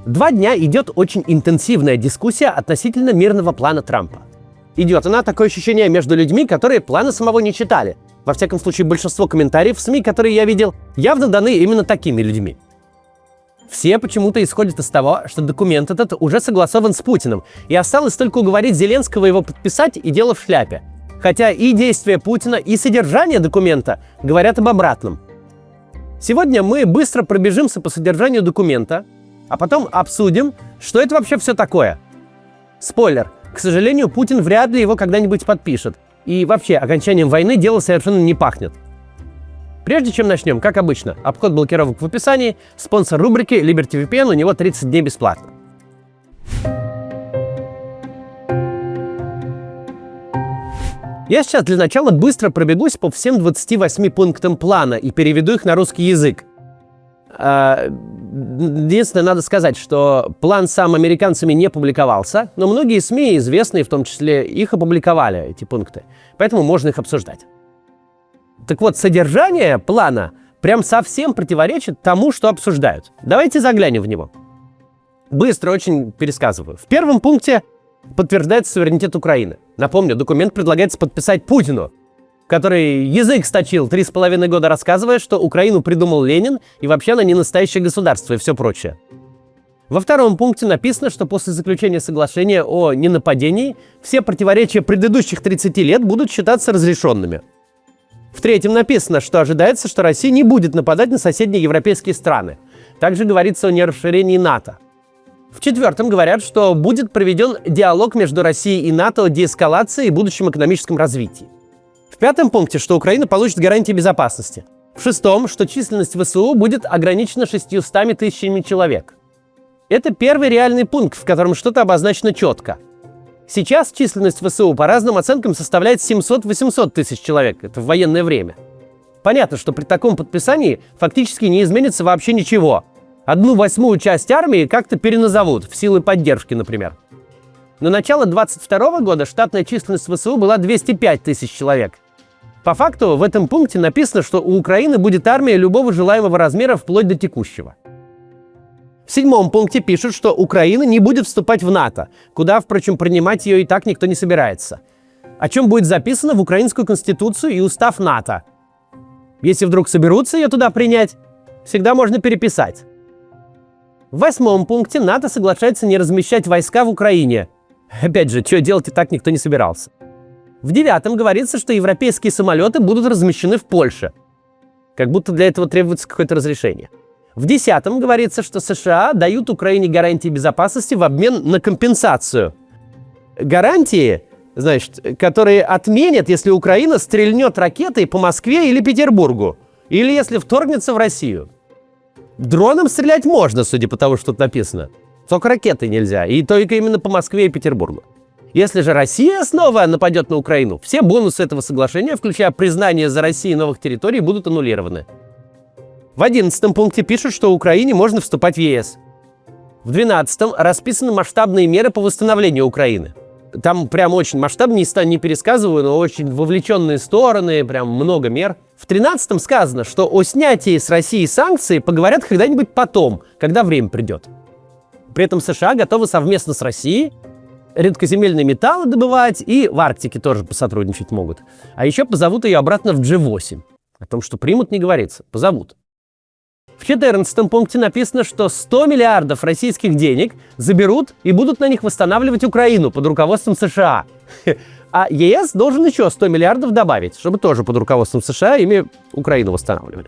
2 дня идет очень интенсивная дискуссия относительно мирного плана Трампа. Идет она, такое ощущение, между людьми, которые плана самого не читали. Во всяком случае, большинство комментариев в СМИ, которые я видел, явно даны именно такими людьми. Все почему-то исходят из того, что документ этот уже согласован с Путиным, и осталось только уговорить Зеленского его подписать, и дело в шляпе. Хотя и действия Путина, и содержание документа говорят об обратном. Сегодня мы быстро пробежимся по содержанию документа, а потом обсудим, что это вообще все такое. Спойлер, к сожалению, Путин вряд ли его когда-нибудь подпишет. И вообще, окончанием войны дело совершенно не пахнет. Прежде чем начнем, как обычно, обход блокировок в описании, спонсор рубрики LibertyVPN, у него 30 дней бесплатно. Я сейчас для начала быстро пробегусь по всем 28 пунктам плана и переведу их на русский язык. Единственное, надо сказать, что план сам американцами не публиковался, но многие СМИ, известные в том числе, их опубликовали, эти пункты, поэтому можно их обсуждать. Так вот, содержание плана прям совсем противоречит тому, что обсуждают. Давайте заглянем в него. Быстро очень пересказываю. В первом пункте подтверждается суверенитет Украины. Напомню, документ предлагается подписать Путину, который язык сточил 3,5 года, рассказывая, что Украину придумал Ленин, и вообще она не настоящее государство и все прочее. Во втором пункте написано, что после заключения соглашения о ненападении все противоречия предыдущих 30 лет будут считаться разрешенными. В третьем написано, что ожидается, что Россия не будет нападать на соседние европейские страны. Также говорится о нерасширении НАТО. В четвертом говорят, что будет проведен диалог между Россией и НАТО о деэскалации и будущем экономическом развитии. В пятом пункте, что Украина получит гарантии безопасности. В шестом, что численность ВСУ будет ограничена 600 тысячами человек. Это первый реальный пункт, в котором что-то обозначено четко. Сейчас численность ВСУ по разным оценкам составляет 700-800 тысяч человек. Это в военное время. Понятно, что при таком подписании фактически не изменится вообще ничего. 1/8 часть армии как-то переназовут, в силы поддержки, например. На начало 2022 года штатная численность ВСУ была 205 тысяч человек. По факту в этом пункте написано, что у Украины будет армия любого желаемого размера вплоть до текущего. В седьмом пункте пишут, что Украина не будет вступать в НАТО, куда, впрочем, принимать ее и так никто не собирается. О чем будет записано в Украинскую конституцию и устав НАТО. Если вдруг соберутся ее туда принять, всегда можно переписать. В восьмом пункте НАТО соглашается не размещать войска в Украине. Опять же, что делать и так никто не собирался. В девятом говорится, что европейские самолеты будут размещены в Польше. Как будто для этого требуется какое-то разрешение. В 10-м говорится, что США дают Украине гарантии безопасности в обмен на компенсацию. Гарантии, значит, которые отменят, если Украина стрельнет ракетой по Москве или Петербургу, или если вторгнется в Россию. Дроном стрелять можно, судя по тому, что тут написано. Только ракетой нельзя, и только именно по Москве и Петербургу. Если же Россия снова нападет на Украину, все бонусы этого соглашения, включая признание за Россией новых территорий, будут аннулированы. В 11-м пункте пишут, что Украине можно вступать в ЕС. В 12-м расписаны масштабные меры по восстановлению Украины. Там прям очень масштабно, не пересказываю, но очень вовлеченные стороны, прям много мер. В 13-м сказано, что о снятии с России санкций поговорят когда-нибудь потом, когда время придет. При этом США готовы совместно с Россией редкоземельные металлы добывать и в Арктике тоже посотрудничать могут. А еще позовут ее обратно в G8. О том, что примут, не говорится. Позовут. В 14-м пункте написано, что 100 миллиардов российских денег заберут и будут на них восстанавливать Украину под руководством США. А ЕС должен еще 100 миллиардов добавить, чтобы тоже под руководством США ими Украину восстанавливали.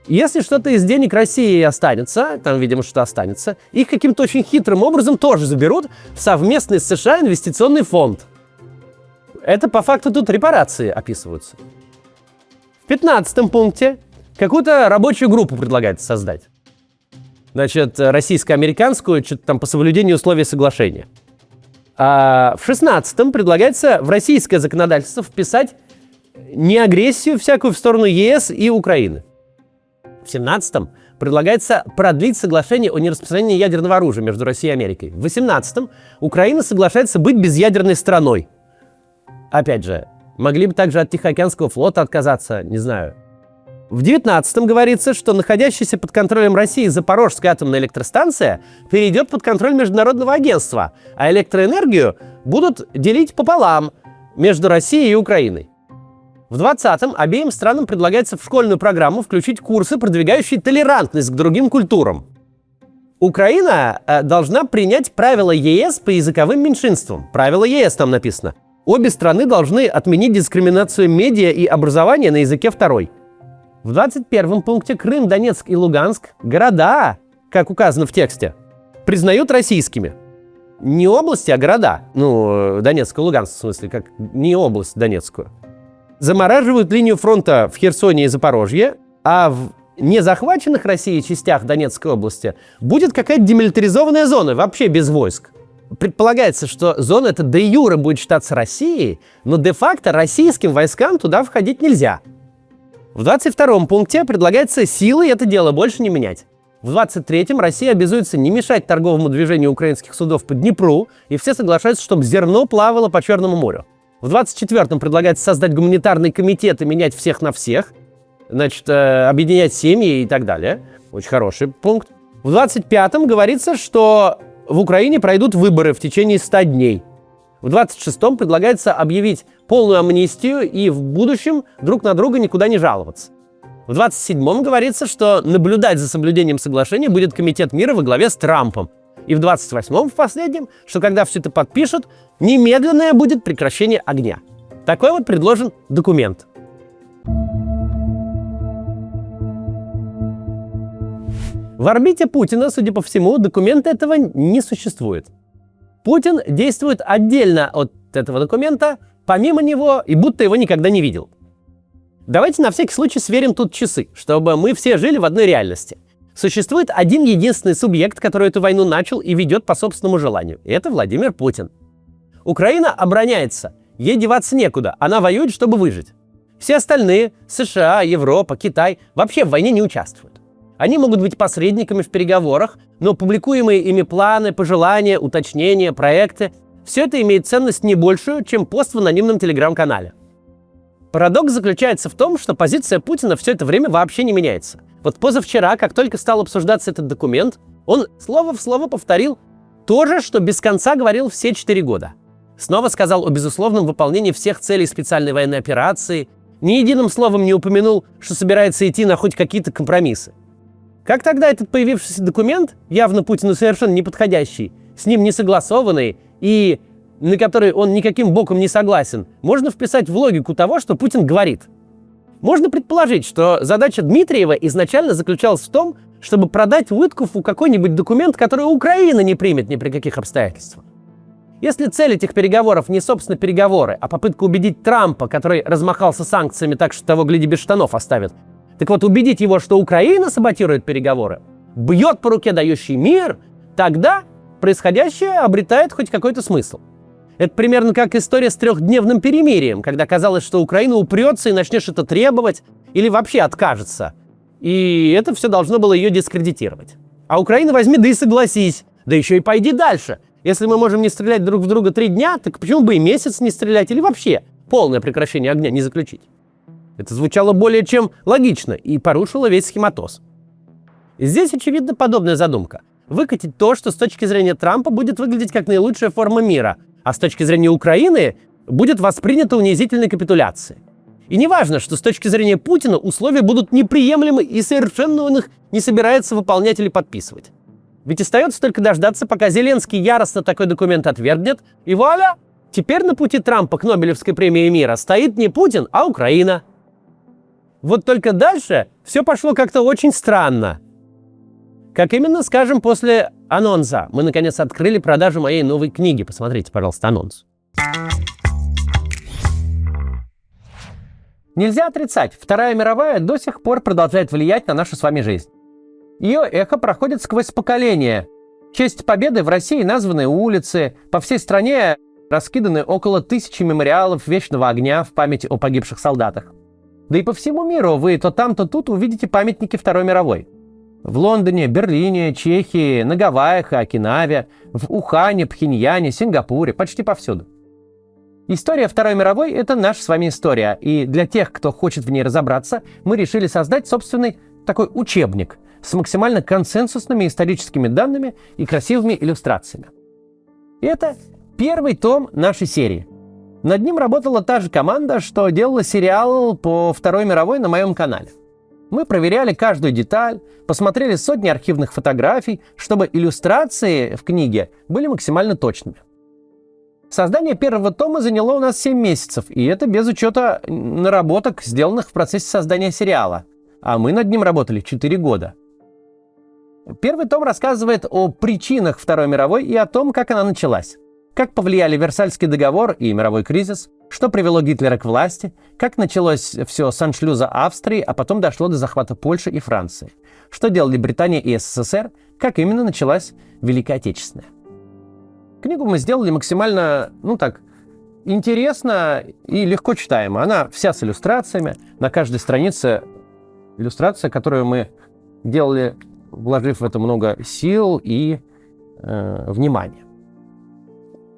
Если что-то из денег России останется, там, видимо, что останется, их каким-то очень хитрым образом тоже заберут в совместный с США инвестиционный фонд. Это по факту тут репарации описываются. В 15-м пункте какую-то рабочую группу предлагается создать. Значит, российско-американскую, что-то там по соблюдению условий соглашения. А в 16-м предлагается в российское законодательство вписать неагрессию всякую в сторону ЕС и Украины. В 17-м предлагается продлить соглашение о нераспространении ядерного оружия между Россией и Америкой. В 18-м Украина соглашается быть безъядерной страной. Опять же, могли бы также от Тихоокеанского флота отказаться, не знаю. В 19-м говорится, что находящаяся под контролем России Запорожская атомная электростанция перейдет под контроль Международного агентства, а электроэнергию будут делить пополам между Россией и Украиной. В 20-м обеим странам предлагается в школьную программу включить курсы, продвигающие толерантность к другим культурам. Украина должна принять правила ЕС по языковым меньшинствам. Правила ЕС там написано. Обе страны должны отменить дискриминацию медиа и образования на языке второй. В 21-м пункте Крым, Донецк и Луганск, города, как указано в тексте, признают российскими. Не области, а города. Донецк и Луганск, в смысле, как не область Донецкую. Замораживают линию фронта в Херсоне и Запорожье, а в незахваченных Россией частях Донецкой области будет какая-то демилитаризованная зона, вообще без войск. Предполагается, что зона эта де юре будет считаться Россией, но де-факто российским войскам туда входить нельзя. В 22-м пункте предлагается силой это дело больше не менять. В 23-м Россия обязуется не мешать торговому движению украинских судов по Днепру, и все соглашаются, чтобы зерно плавало по Черному морю. В 24-м предлагается создать гуманитарный комитет и менять всех на всех, объединять семьи и так далее. Очень хороший пункт. В 25-м говорится, что в Украине пройдут выборы в течение 100 дней. В 26-м предлагается объявить полную амнистию и в будущем друг на друга никуда не жаловаться. В 27-м говорится, что наблюдать за соблюдением соглашения будет Комитет мира во главе с Трампом. И в 28-м, в последнем, что когда все это подпишут, немедленное будет прекращение огня. Такой вот предложен документ. В орбите Путина, судя по всему, документа этого не существует. Путин действует отдельно от этого документа, помимо него, и будто его никогда не видел. Давайте на всякий случай сверим тут часы, чтобы мы все жили в одной реальности. Существует один единственный субъект, который эту войну начал и ведет по собственному желанию. И это Владимир Путин. Украина обороняется. Ей деваться некуда. Она воюет, чтобы выжить. Все остальные, США, Европа, Китай, вообще в войне не участвуют. Они могут быть посредниками в переговорах, но публикуемые ими планы, пожелания, уточнения, проекты – все это имеет ценность не большую, чем пост в анонимном телеграм-канале. Парадокс заключается в том, что позиция Путина все это время вообще не меняется. Вот позавчера, как только стал обсуждаться этот документ, он слово в слово повторил то же, что без конца говорил все 4 года. Снова сказал о безусловном выполнении всех целей специальной военной операции, ни единым словом не упомянул, что собирается идти на хоть какие-то компромиссы. Как тогда этот появившийся документ, явно Путину совершенно неподходящий, с ним не согласованный и на который он никаким боком не согласен, можно вписать в логику того, что Путин говорит? Можно предположить, что задача Дмитриева изначально заключалась в том, чтобы продать Уиткофу какой-нибудь документ, который Украина не примет ни при каких обстоятельствах. Если цель этих переговоров не, собственно, переговоры, а попытка убедить Трампа, который размахался санкциями так, что того, гляди, без штанов оставит, так вот, убедить его, что Украина саботирует переговоры, бьет по руке дающий мир, тогда происходящее обретает хоть какой-то смысл. Это примерно как история с 3-дневным перемирием, когда казалось, что Украина упрется и начнет что-то требовать или вообще откажется. И это все должно было ее дискредитировать. А Украина возьми да и согласись, да еще и пойди дальше. Если мы можем не стрелять друг в друга 3 дня, так почему бы и месяц не стрелять или вообще полное прекращение огня не заключить? Это звучало более чем логично и порушило весь схематоз. Здесь, очевидно, подобная задумка. Выкатить то, что с точки зрения Трампа будет выглядеть как наилучшая форма мира, а с точки зрения Украины будет воспринято унизительной капитуляцией. И не важно, что с точки зрения Путина условия будут неприемлемы и совершенно он их не собирается выполнять или подписывать. Ведь остается только дождаться, пока Зеленский яростно такой документ отвергнет, и вуаля! Теперь на пути Трампа к Нобелевской премии мира стоит не Путин, а Украина. Вот только дальше все пошло как-то очень странно. Как именно, скажем, после анонса. Мы, наконец, открыли продажу моей новой книги. Посмотрите, пожалуйста, анонс. Нельзя отрицать, Вторая мировая до сих пор продолжает влиять на нашу с вами жизнь. Ее эхо проходит сквозь поколения. В честь победы в России названы улицы, по всей стране раскиданы около 1000 мемориалов вечного огня в память о погибших солдатах. Да и по всему миру вы то там, то тут увидите памятники Второй мировой. В Лондоне, Берлине, Чехии, на Гавайях и Окинаве, в Ухане, Пхеньяне, Сингапуре, почти повсюду. История Второй мировой – это наша с вами история, и для тех, кто хочет в ней разобраться, мы решили создать собственный такой учебник с максимально консенсусными историческими данными и красивыми иллюстрациями. И это первый том нашей серии. Над ним работала та же команда, что делала сериал по Второй мировой на моем канале. Мы проверяли каждую деталь, посмотрели сотни архивных фотографий, чтобы иллюстрации в книге были максимально точными. Создание первого тома заняло у нас 7 месяцев, и это без учета наработок, сделанных в процессе создания сериала. А мы над ним работали 4 года. Первый том рассказывает о причинах Второй мировой и о том, как она началась. Как повлияли Версальский договор и мировой кризис, что привело Гитлера к власти, как началось все с аншлюза Австрии, а потом дошло до захвата Польши и Франции, что делали Британия и СССР, как именно началась Великая Отечественная. Книгу мы сделали максимально, интересно и легко читаемо. Она вся с иллюстрациями, на каждой странице иллюстрация, которую мы делали, вложив в это много сил и внимания.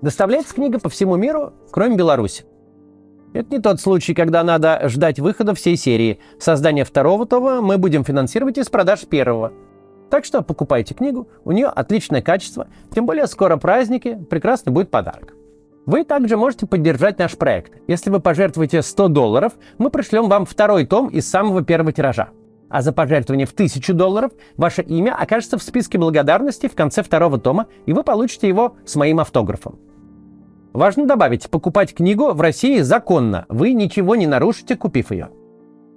Доставляется книга по всему миру, кроме Беларуси. Это не тот случай, когда надо ждать выхода всей серии. Создание второго тома мы будем финансировать из продаж первого. Так что покупайте книгу, у нее отличное качество, тем более скоро праздники, прекрасный будет подарок. Вы также можете поддержать наш проект. Если вы пожертвуете $100, мы пришлем вам второй том из самого первого тиража. А за пожертвование в $1000 ваше имя окажется в списке благодарности в конце второго тома, и вы получите его с моим автографом. Важно добавить, покупать книгу в России законно, вы ничего не нарушите, купив ее.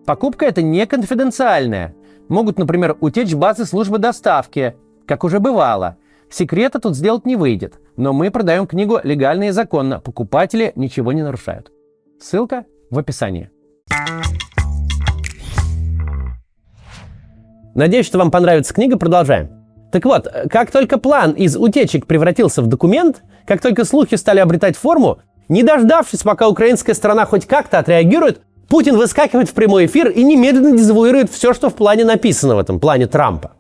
Покупка это не конфиденциальная. Могут, например, утечь базы службы доставки, как уже бывало. Секрета тут сделать не выйдет, но мы продаем книгу легально и законно, покупатели ничего не нарушают. Ссылка в описании. Надеюсь, что вам понравится книга, продолжаем. Так вот, как только план из утечек превратился в документ, как только слухи стали обретать форму, не дождавшись, пока украинская сторона хоть как-то отреагирует, Путин выскакивает в прямой эфир и немедленно дезавуирует все, что в плане написано, в этом плане Трампа.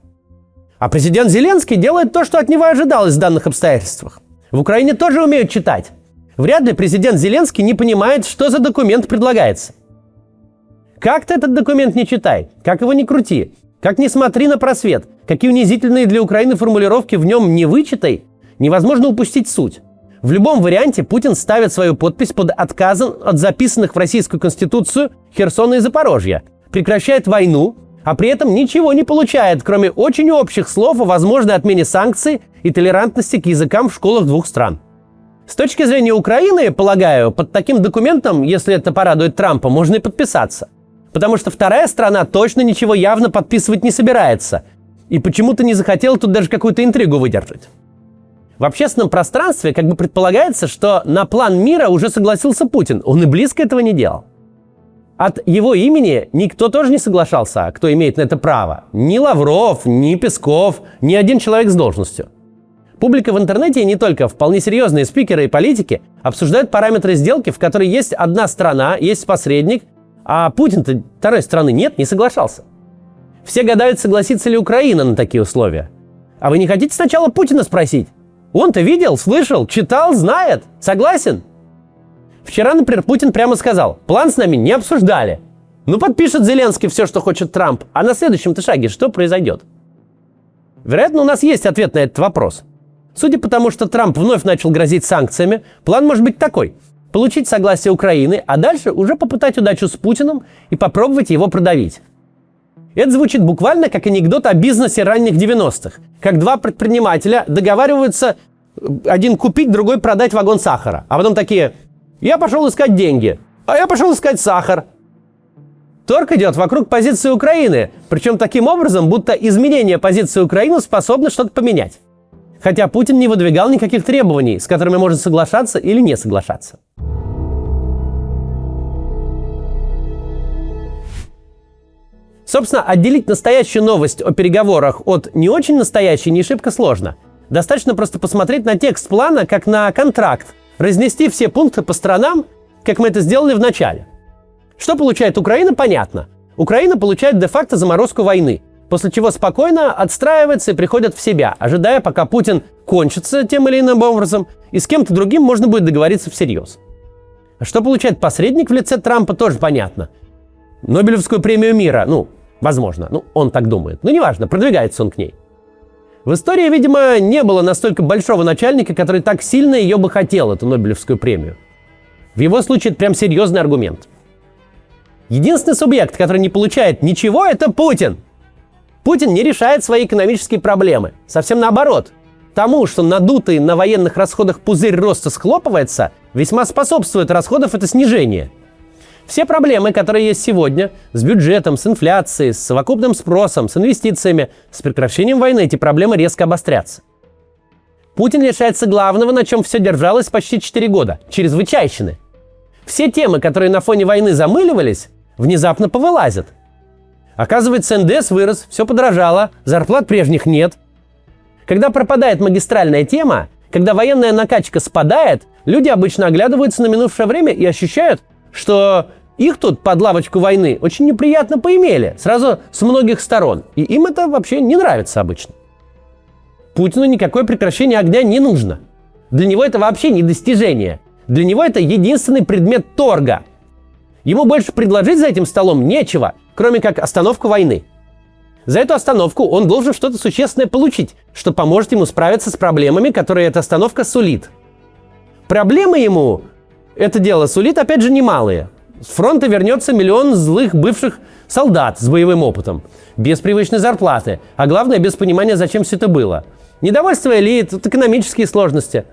А президент Зеленский делает то, что от него ожидалось в данных обстоятельствах. В Украине тоже умеют читать. Вряд ли президент Зеленский не понимает, что за документ предлагается. Как ты этот документ не читай, как его не крути, как не смотри на просвет, какие унизительные для Украины формулировки в нем не вычитай, невозможно упустить суть. В любом варианте Путин ставит свою подпись под отказом от записанных в Российскую Конституцию Херсона и Запорожья, прекращает войну, а при этом ничего не получает, кроме очень общих слов о возможной отмене санкций и толерантности к языкам в школах двух стран. С точки зрения Украины, полагаю, под таким документом, если это порадует Трампа, можно и подписаться. Потому что вторая страна точно ничего явно подписывать не собирается. И почему-то не захотела тут даже какую-то интригу выдержать. В общественном пространстве как бы предполагается, что на план мира уже согласился Путин. Он и близко этого не делал. От его имени никто тоже не соглашался, кто имеет на это право. Ни Лавров, ни Песков, ни один человек с должностью. Публика в интернете и не только, вполне серьезные спикеры и политики обсуждают параметры сделки, в которой есть одна страна, есть посредник, а Путин-то второй страны нет, не соглашался. Все гадают, согласится ли Украина на такие условия. А вы не хотите сначала Путина спросить? Он-то видел, слышал, читал, знает. Согласен? Вчера, например, Путин прямо сказал, план с нами не обсуждали. Ну, подпишет Зеленский все, что хочет Трамп, а на следующем-то шаге что произойдет? Вероятно, у нас есть ответ на этот вопрос. Судя по тому, что Трамп вновь начал грозить санкциями, план может быть такой. Получить согласие Украины, а дальше уже попытать удачу с Путиным и попробовать его продавить. Это звучит буквально как анекдот о бизнесе ранних 90-х. Как два предпринимателя договариваются один купить, другой продать вагон сахара. А потом такие, я пошел искать деньги, а я пошел искать сахар. Торг идет вокруг позиции Украины, причем таким образом, будто изменение позиции Украины способно что-то поменять. Хотя Путин не выдвигал никаких требований, с которыми можно соглашаться или не соглашаться. Собственно, отделить настоящую новость о переговорах от не очень настоящей не шибко сложно. Достаточно просто посмотреть на текст плана, как на контракт, разнести все пункты по сторонам, как мы это сделали в начале. Что получает Украина, понятно. Украина получает де-факто заморозку войны, после чего спокойно отстраивается и приходит в себя, ожидая, пока Путин кончится тем или иным образом, и с кем-то другим можно будет договориться всерьез. А что получает посредник в лице Трампа, тоже понятно. Нобелевскую премию мира, возможно, он так думает. Но неважно, продвигается он к ней. В истории, видимо, не было настолько большого начальника, который так сильно ее бы хотел, эту Нобелевскую премию. В его случае это прям серьезный аргумент. Единственный субъект, который не получает ничего, это Путин. Путин не решает свои экономические проблемы. Совсем наоборот. Тому, что надутый на военных расходах пузырь роста схлопывается, весьма способствует расходов это снижение. Все проблемы, которые есть сегодня, с бюджетом, с инфляцией, с совокупным спросом, с инвестициями, с прекращением войны, эти проблемы резко обострятся. Путин лишается главного, на чем все держалось почти 4 года – чрезвычайщины. Все темы, которые на фоне войны замыливались, внезапно повылазят. Оказывается, НДС вырос, все подорожало, зарплат прежних нет. Когда пропадает магистральная тема, когда военная накачка спадает, люди обычно оглядываются на минувшее время и ощущают, что их тут под лавочку войны очень неприятно поимели, сразу с многих сторон. И им это вообще не нравится обычно. Путину никакое прекращение огня не нужно. Для него это вообще не достижение. Для него это единственный предмет торга. Ему больше предложить за этим столом нечего, кроме как остановку войны. За эту остановку он должен что-то существенное получить, что поможет ему справиться с проблемами, которые эта остановка сулит. Проблемы ему это дело сулит, опять же, немалые. С фронта вернется миллион злых бывших солдат с боевым опытом, без привычной зарплаты, а главное, без понимания, зачем все это было. Недовольство элит, экономические сложности.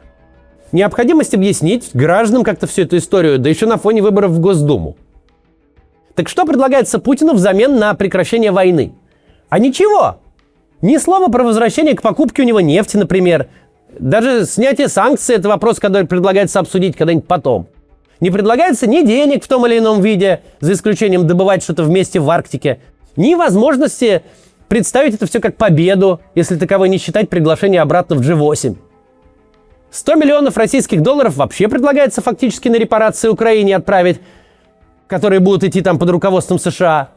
Необходимость объяснить гражданам как-то всю эту историю, да еще на фоне выборов в Госдуму. Так что предлагается Путину взамен на прекращение войны? А ничего! Ни слова про возвращение к покупке у него нефти, например. Даже снятие санкций – это вопрос, который предлагается обсудить когда-нибудь потом. Не предлагается ни денег в том или ином виде, за исключением добывать что-то вместе в Арктике, ни возможности представить это все как победу, если таковой не считать приглашение обратно в G8. 100 миллионов российских долларов вообще предлагается фактически на репарации Украине отправить, которые будут идти там под руководством США.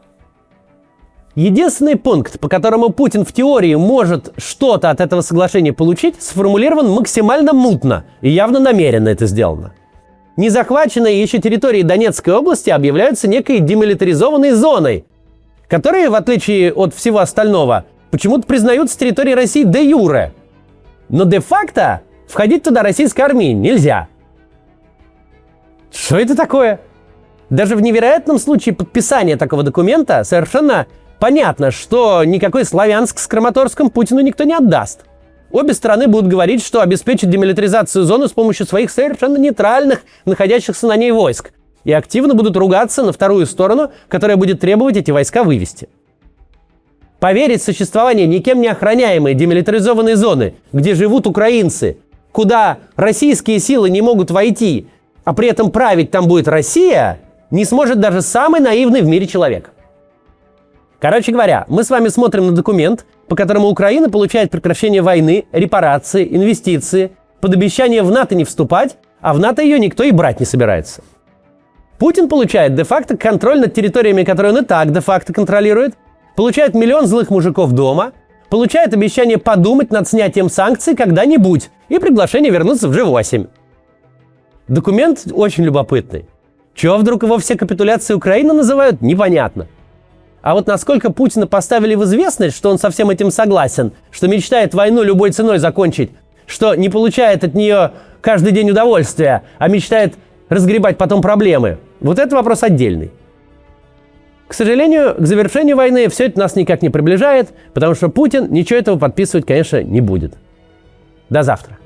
Единственный пункт, по которому Путин в теории может что-то от этого соглашения получить, сформулирован максимально мутно и явно намеренно это сделано. Незахваченные еще территории Донецкой области объявляются некой демилитаризованной зоной, которые, в отличие от всего остального, почему-то признаются территорией России де-юре. Но де-факто входить туда российской армии нельзя. Что это такое? Даже в невероятном случае подписания такого документа совершенно понятно, что никакой Славянск с Краматорском Путину никто не отдаст. Обе стороны будут говорить, что обеспечат демилитаризацию зоны с помощью своих совершенно нейтральных, находящихся на ней войск. И активно будут ругаться на вторую сторону, которая будет требовать эти войска вывести. Поверить в существование никем не охраняемой демилитаризованной зоны, где живут украинцы, куда российские силы не могут войти, а при этом править там будет Россия, не сможет даже самый наивный в мире человек. Короче говоря, мы с вами смотрим на документ, по которому Украина получает прекращение войны, репарации, инвестиции, под обещание в НАТО не вступать, а в НАТО ее никто и брать не собирается. Путин получает де-факто контроль над территориями, которые он и так де-факто контролирует, получает миллион злых мужиков дома, получает обещание подумать над снятием санкций когда-нибудь и приглашение вернуться в G8. Документ очень любопытный. Чего вдруг его все капитуляции Украины называют, непонятно. А вот насколько Путина поставили в известность, что он со всем этим согласен, что мечтает войну любой ценой закончить, что не получает от нее каждый день удовольствия, а мечтает разгребать потом проблемы, вот это вопрос отдельный. К сожалению, к завершению войны все это нас никак не приближает, потому что Путин ничего этого подписывать, конечно, не будет. До завтра.